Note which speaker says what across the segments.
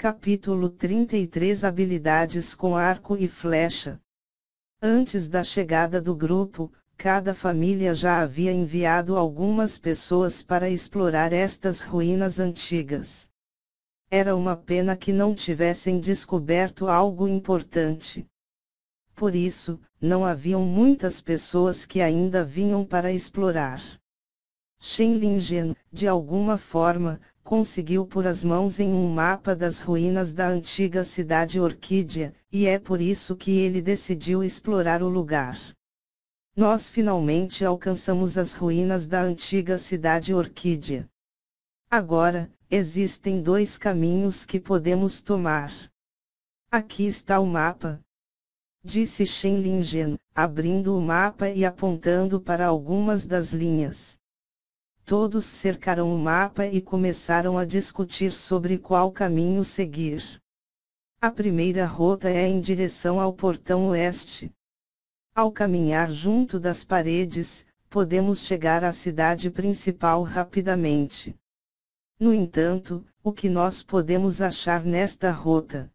Speaker 1: Capítulo 33 Habilidades com arco e flecha. Antes da chegada do grupo, cada família já havia enviado algumas pessoas para explorar estas ruínas antigas. Era uma pena que não tivessem descoberto algo importante. Por isso, não haviam muitas pessoas que ainda vinham para explorar. Shen Lingen, de alguma forma, conseguiu pôr as mãos em um mapa das ruínas da antiga cidade Orquídea, e é por isso que ele decidiu explorar o lugar. Nós finalmente alcançamos as ruínas da antiga cidade Orquídea. Agora, existem dois caminhos que podemos tomar. Aqui está o mapa, disse Shen Lingen, abrindo o mapa e apontando para algumas das linhas. Todos cercaram o mapa e começaram a discutir sobre qual caminho seguir. A primeira rota é em direção ao portão oeste. Ao caminhar junto das paredes, podemos chegar à cidade principal rapidamente. No entanto, o que nós podemos achar nesta rota?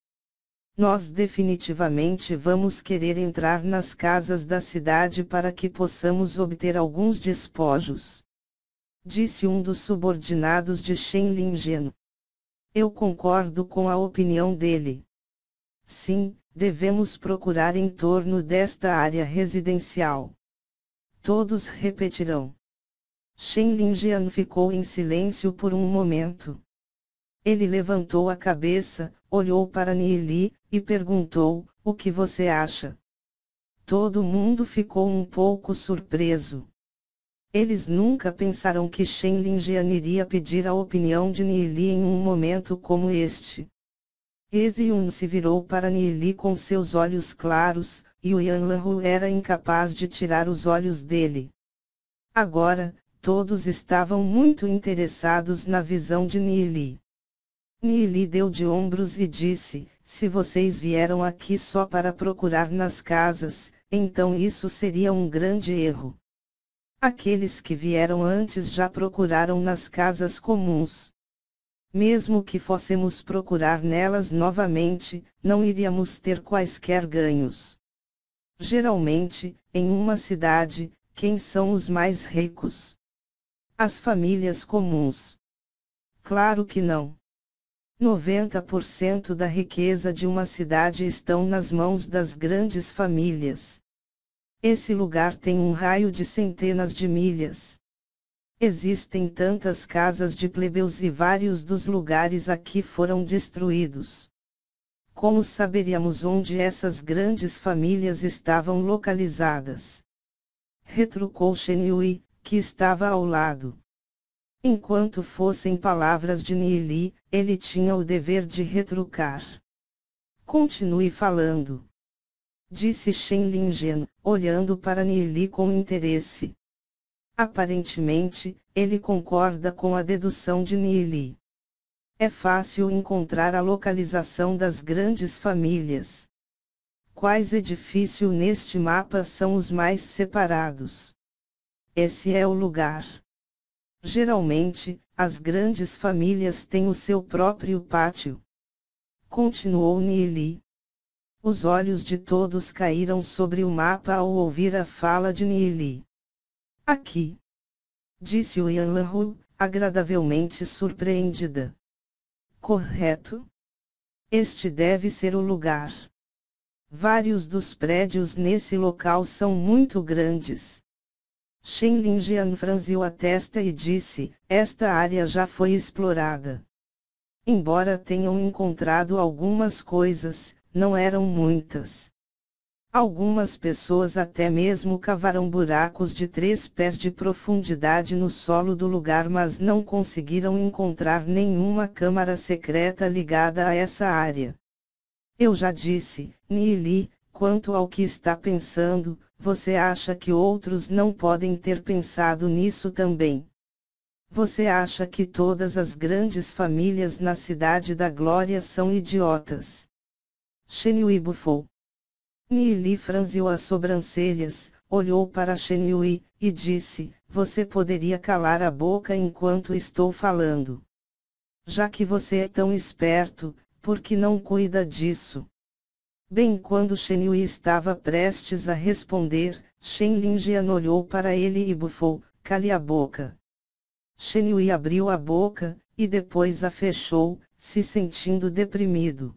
Speaker 1: Nós definitivamente vamos querer entrar nas casas da cidade para que possamos obter alguns despojos, disse um dos subordinados de Shen Lingen. Eu concordo com a opinião dele. Sim, devemos procurar em torno desta área residencial. Todos repetirão. Shen Lingen ficou em silêncio por um momento. Ele levantou a cabeça, olhou para Nili, e perguntou, o que você acha? Todo mundo ficou um pouco surpreso. Eles nunca pensaram que Shen Lingen iria pedir a opinião de Nili em um momento como este. Eziun se virou para Nili com seus olhos claros, e o Yanlahu era incapaz de tirar os olhos dele. Agora, todos estavam muito interessados na visão de Nili. Nili deu de ombros e disse, se vocês vieram aqui só para procurar nas casas, então isso seria um grande erro. Aqueles que vieram antes já procuraram nas casas comuns. Mesmo que fôssemos procurar nelas novamente, não iríamos ter quaisquer ganhos. Geralmente, em uma cidade, quem são os mais ricos? As famílias comuns. Claro que não. 90% da riqueza de uma cidade estão nas mãos das grandes famílias. Esse lugar tem um raio de centenas de milhas. Existem tantas casas de plebeus e vários dos lugares aqui foram destruídos. Como saberíamos onde essas grandes famílias estavam localizadas? Retrucou Shen Yui, que estava ao lado. Enquanto fossem palavras de Nili, ele tinha o dever de retrucar. Continue falando, disse Shen Lingen, olhando para Nili com interesse. Aparentemente, ele concorda com a dedução de Nili. É fácil encontrar a localização das grandes famílias. Quais edifícios neste mapa são os mais separados? Esse é o lugar. Geralmente, as grandes famílias têm o seu próprio pátio. Continuou Nili. Os olhos de todos caíram sobre o mapa ao ouvir a fala de Nili. Aqui, disse o Yanlahu, agradavelmente surpreendida. Correto? Este deve ser o lugar. Vários dos prédios nesse local são muito grandes. Shen Lingen franziu a testa e disse, esta área já foi explorada. Embora tenham encontrado algumas coisas, não eram muitas. Algumas pessoas até mesmo cavaram buracos de 3 pés de profundidade no solo do lugar, mas não conseguiram encontrar nenhuma câmara secreta ligada a essa área. Eu já disse, Nili, quanto ao que está pensando, você acha que outros não podem ter pensado nisso também? Você acha que todas as grandes famílias na Cidade da Glória são idiotas? Shen Yui bufou. Nili franziu as sobrancelhas, olhou para Shen Yui, e disse, você poderia calar a boca enquanto estou falando. Já que você é tão esperto, Por que não cuida disso? Bem quando Shen Yui estava prestes a responder, Shen Lingyan olhou para ele e bufou, cale a boca. Shen Yui abriu a boca, e depois a fechou, se sentindo deprimido.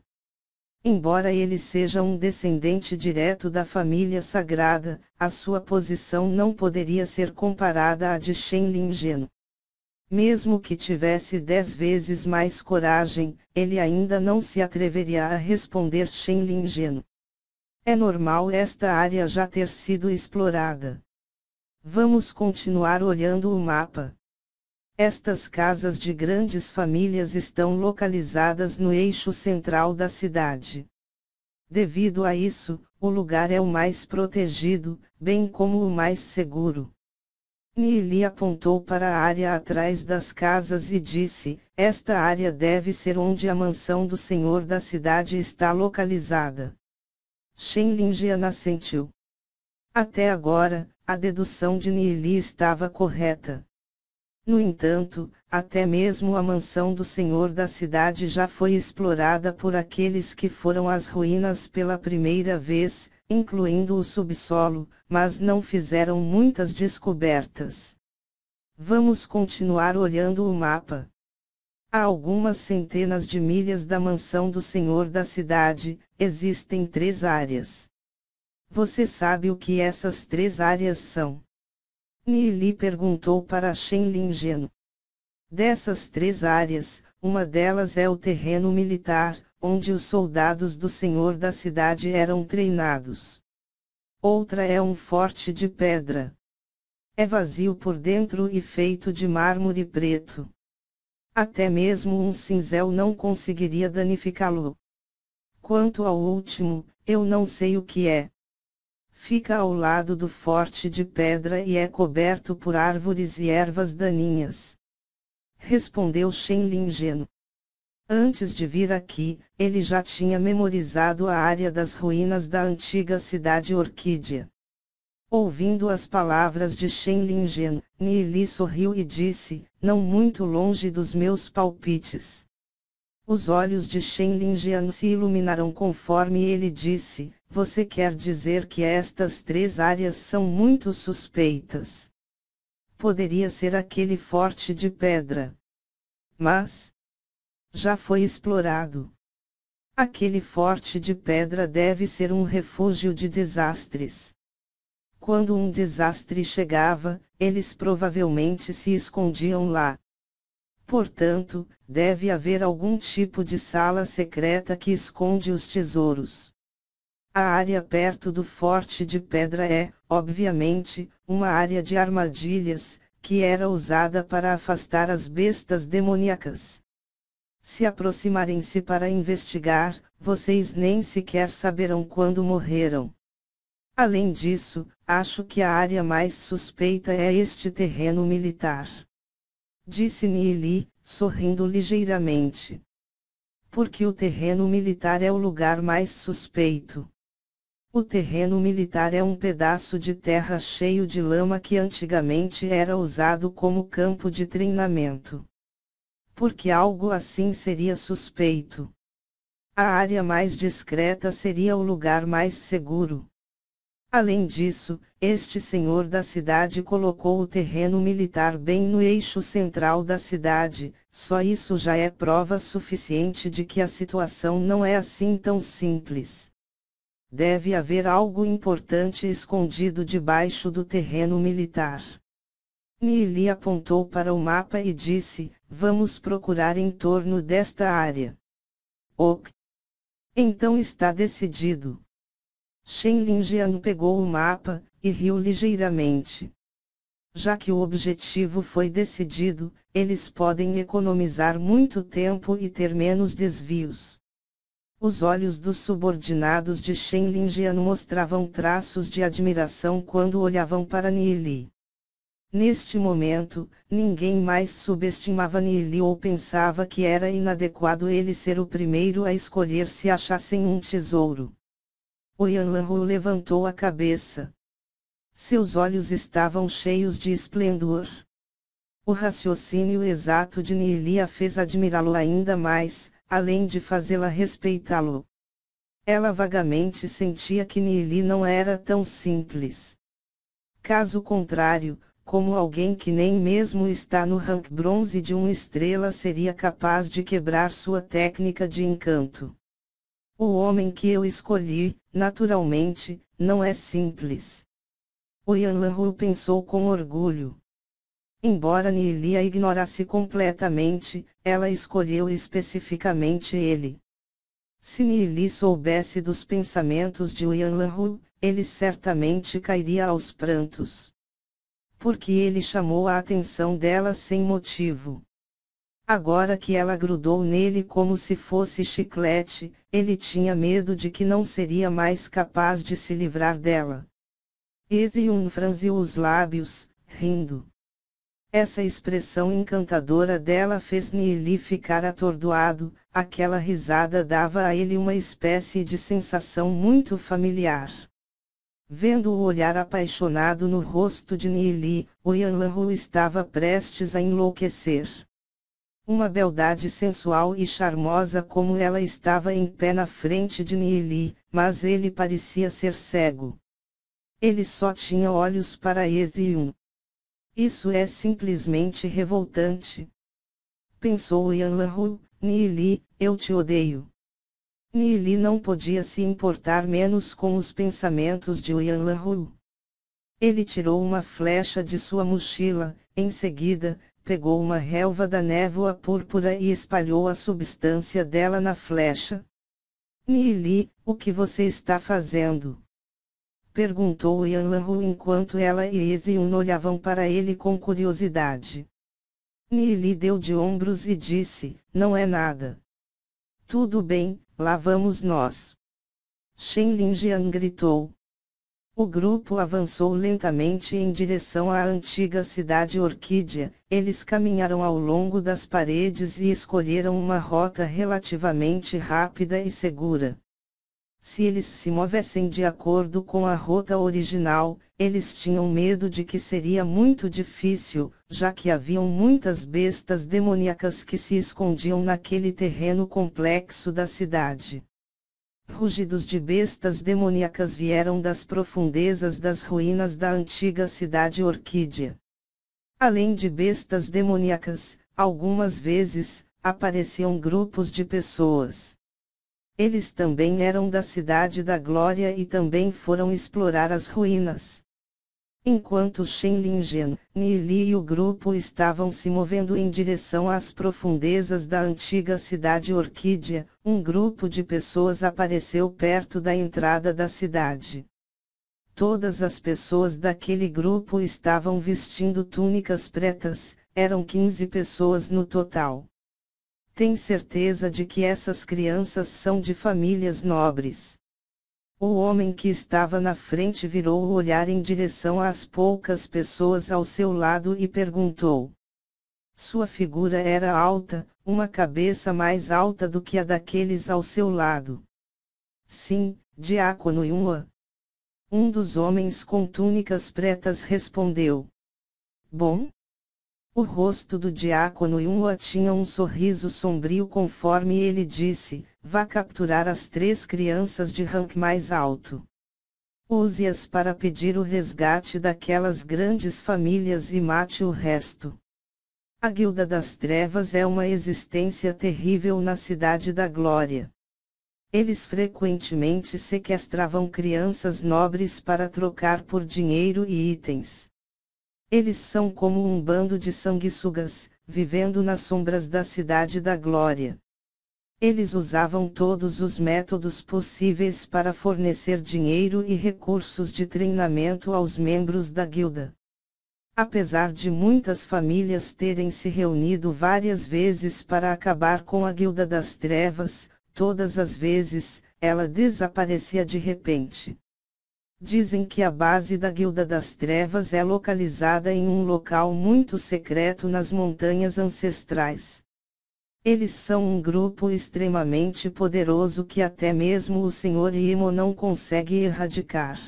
Speaker 1: Embora ele seja um descendente direto da família sagrada, a sua posição não poderia ser comparada à de Shen Lingyan. Mesmo que tivesse 10 vezes mais coragem, ele ainda não se atreveria a responder Shen Lingyan. É normal esta área já ter sido explorada. Vamos continuar olhando o mapa. Estas casas de grandes famílias estão localizadas no eixo central da cidade. Devido a isso, o lugar é o mais protegido, bem como o mais seguro. Nili apontou para a área atrás das casas e disse: esta área deve ser onde a mansão do senhor da cidade está localizada. Shen Lingyan assentiu. Até agora, a dedução de Nili estava correta. No entanto, até mesmo a mansão do senhor da cidade já foi explorada por aqueles que foram às ruínas pela primeira vez, incluindo o subsolo, mas não fizeram muitas descobertas. Vamos continuar olhando o mapa. A algumas centenas de milhas da mansão do senhor da cidade, existem 3 áreas. Você sabe o que essas 3 áreas são? Nili perguntou para Shen Lingyan. Dessas 3 áreas, uma delas é o terreno militar, onde os soldados do senhor da cidade eram treinados. Outra é um forte de pedra. É vazio por dentro e feito de mármore preto. Até mesmo um cinzel não conseguiria danificá-lo. Quanto ao último, eu não sei o que é. Fica ao lado do forte de pedra e é coberto por árvores e ervas daninhas. Respondeu Shen Lingyan. Antes de vir aqui, ele já tinha memorizado a área das ruínas da antiga cidade Orquídea. Ouvindo as palavras de Shen Lingyan, Nili sorriu e disse: não muito longe dos meus palpites. Os olhos de Shen Lingyan se iluminaram conforme ele disse: você quer dizer que estas 3 áreas são muito suspeitas. Poderia ser aquele forte de pedra. Mas já foi explorado. Aquele forte de pedra deve ser um refúgio de desastres. Quando um desastre chegava, eles provavelmente se escondiam lá. Portanto, deve haver algum tipo de sala secreta que esconde os tesouros. A área perto do forte de pedra é, obviamente, uma área de armadilhas, que era usada para afastar as bestas demoníacas. Se aproximarem-se para investigar, vocês nem sequer saberão quando morreram. Além disso, acho que a área mais suspeita é este terreno militar. Disse Nili, sorrindo ligeiramente. Porque o terreno militar é o lugar mais suspeito. O terreno militar é um pedaço de terra cheio de lama que antigamente era usado como campo de treinamento. Porque algo assim seria suspeito. A área mais discreta seria o lugar mais seguro. Além disso, este senhor da cidade colocou o terreno militar bem no eixo central da cidade, só isso já é prova suficiente de que a situação não é assim tão simples. Deve haver algo importante escondido debaixo do terreno militar. Nili apontou para o mapa e disse: vamos procurar em torno desta área. Ok. Então está decidido. Shen Lingyan pegou o mapa, e riu ligeiramente. Já que o objetivo foi decidido, eles podem economizar muito tempo e ter menos desvios. Os olhos dos subordinados de Shen Lingyan mostravam traços de admiração quando olhavam para Nili. Neste momento, ninguém mais subestimava Nili ou pensava que era inadequado ele ser o primeiro a escolher se achassem um tesouro. Oyanlanhu levantou a cabeça. Seus olhos estavam cheios de esplendor. O raciocínio exato de Nili a fez admirá-lo ainda mais, além de fazê-la respeitá-lo. Ela vagamente sentia que Nili não era tão simples. Caso contrário, como alguém que nem mesmo está no rank bronze de uma estrela seria capaz de quebrar sua técnica de encanto. O homem que eu escolhi, naturalmente, não é simples. O Yanlanhu pensou com orgulho. Embora Nili a ignorasse completamente, ela escolheu especificamente ele. Se Nili soubesse dos pensamentos de Yanlanhu, ele certamente cairia aos prantos. Porque ele chamou a atenção dela sem motivo. Agora que ela grudou nele como se fosse chiclete, ele tinha medo de que não seria mais capaz de se livrar dela. Eziun franziu os lábios, rindo. Essa expressão encantadora dela fez Nili ficar atordoado, aquela risada dava a ele uma espécie de sensação muito familiar. Vendo o olhar apaixonado no rosto de Nili, o Yanlanhu estava prestes a enlouquecer. Uma beldade sensual e charmosa como ela estava em pé na frente de Nili, mas ele parecia ser cego. Ele só tinha olhos para Eziun. Isso é simplesmente revoltante. Pensou Yanlanhu, Nili, eu te odeio. Nili não podia se importar menos com os pensamentos de Yanlanhu. Ele tirou uma flecha de sua mochila, em seguida, pegou uma relva da névoa púrpura e espalhou a substância dela na flecha. Nili, o que você está fazendo? Perguntou Yanlanhu enquanto ela e Eziun olhavam para ele com curiosidade. Nili deu de ombros e disse, não é nada. Tudo bem, lá vamos nós. Shen Linjian gritou. O grupo avançou lentamente em direção à antiga cidade Orquídea. Eles caminharam ao longo das paredes e escolheram uma rota relativamente rápida e segura. Se eles se movessem de acordo com a rota original, eles tinham medo de que seria muito difícil, já que haviam muitas bestas demoníacas que se escondiam naquele terreno complexo da cidade. Rugidos de bestas demoníacas vieram das profundezas das ruínas da antiga cidade Orquídea. Além de bestas demoníacas, algumas vezes, apareciam grupos de pessoas. Eles também eram da Cidade da Glória e também foram explorar as ruínas. Enquanto Shen Linjian, Nili e o grupo estavam se movendo em direção às profundezas da antiga cidade Orquídea, um grupo de pessoas apareceu perto da entrada da cidade. Todas as pessoas daquele grupo estavam vestindo túnicas pretas, eram 15 pessoas no total. Tem certeza de que essas crianças são de famílias nobres? O homem que estava na frente virou o olhar em direção às poucas pessoas ao seu lado e perguntou. Sua figura era alta, uma cabeça mais alta do que a daqueles ao seu lado. Sim, Diácono Yunhua. Um dos homens com túnicas pretas respondeu. Bom? O rosto do Diácono Yunhua tinha um sorriso sombrio conforme ele disse, vá capturar as 3 crianças de rank mais alto. Use-as para pedir o resgate daquelas grandes famílias e mate o resto. A Guilda das Trevas é uma existência terrível na Cidade da Glória. Eles frequentemente sequestravam crianças nobres para trocar por dinheiro e itens. Eles são como um bando de sanguessugas, vivendo nas sombras da Cidade da Glória. Eles usavam todos os métodos possíveis para fornecer dinheiro e recursos de treinamento aos membros da guilda. Apesar de muitas famílias terem se reunido várias vezes para acabar com a Guilda das Trevas, todas as vezes, ela desaparecia de repente. Dizem que a base da Guilda das Trevas é localizada em um local muito secreto nas montanhas ancestrais. Eles são um grupo extremamente poderoso que até mesmo o Sr. Imo não consegue erradicar.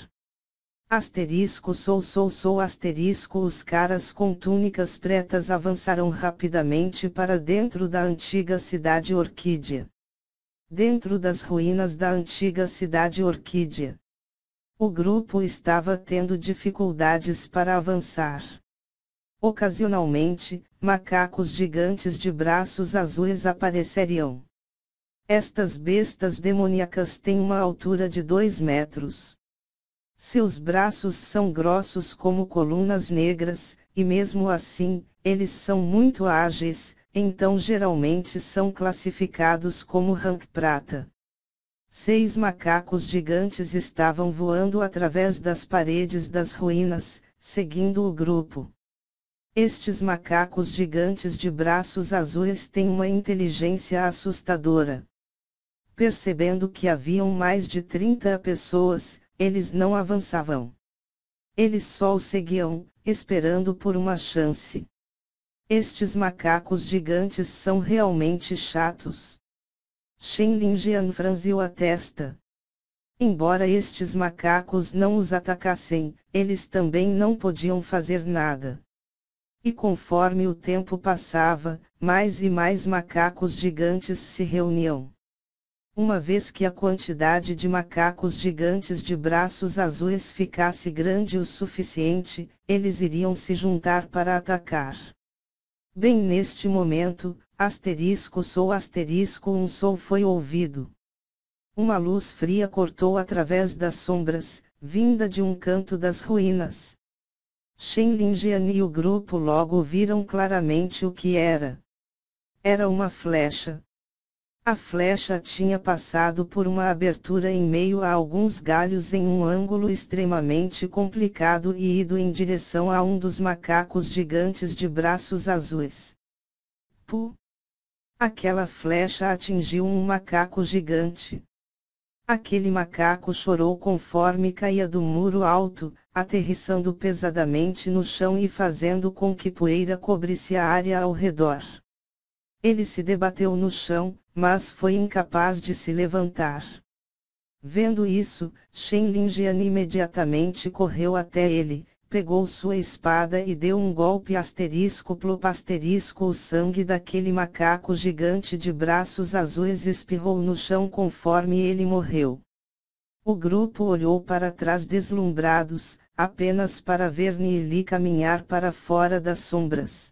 Speaker 1: Asterisco sou asterisco. Os caras com túnicas pretas avançaram rapidamente para dentro da antiga cidade Orquídea. dentro das ruínas da antiga cidade Orquídea. O grupo estava tendo dificuldades para avançar. Ocasionalmente, macacos gigantes de braços azuis apareceriam. Estas bestas demoníacas têm uma altura de 2 metros. Seus braços são grossos como colunas negras, e mesmo assim, eles são muito ágeis, então geralmente são classificados como rank prata. 6 macacos gigantes estavam voando através das paredes das ruínas, seguindo o grupo. Estes macacos gigantes de braços azuis têm uma inteligência assustadora. Percebendo que haviam mais de 30 pessoas, eles não avançavam. Eles só os seguiam, esperando por uma chance. Estes macacos gigantes são realmente chatos. Shen Lingyan franziu a testa. Embora estes macacos não os atacassem, eles também não podiam fazer nada. E conforme o tempo passava, mais e mais macacos gigantes se reuniam. Uma vez que a quantidade de macacos gigantes de braços azuis ficasse grande o suficiente, eles iriam se juntar para atacar. Bem neste momento, ***** som foi ouvido. Uma luz fria cortou através das sombras, vinda de um canto das ruínas. Shen Lingyan e o grupo logo viram claramente o que era. Era uma flecha. A flecha tinha passado por uma abertura em meio a alguns galhos em um ângulo extremamente complicado e ido em direção a um dos macacos gigantes de braços azuis. Pu! Aquela flecha atingiu um macaco gigante. Aquele macaco chorou conforme caía do muro alto, aterrissando pesadamente no chão e fazendo com que poeira cobrisse a área ao redor. Ele se debateu no chão, mas foi incapaz de se levantar. Vendo isso, Shen Lingyan imediatamente correu até ele, pegou sua espada e deu um golpe ****. O sangue daquele macaco gigante de braços azuis espirrou no chão conforme ele morreu. O grupo olhou para trás deslumbrados, apenas para ver Ni Li caminhar para fora das sombras.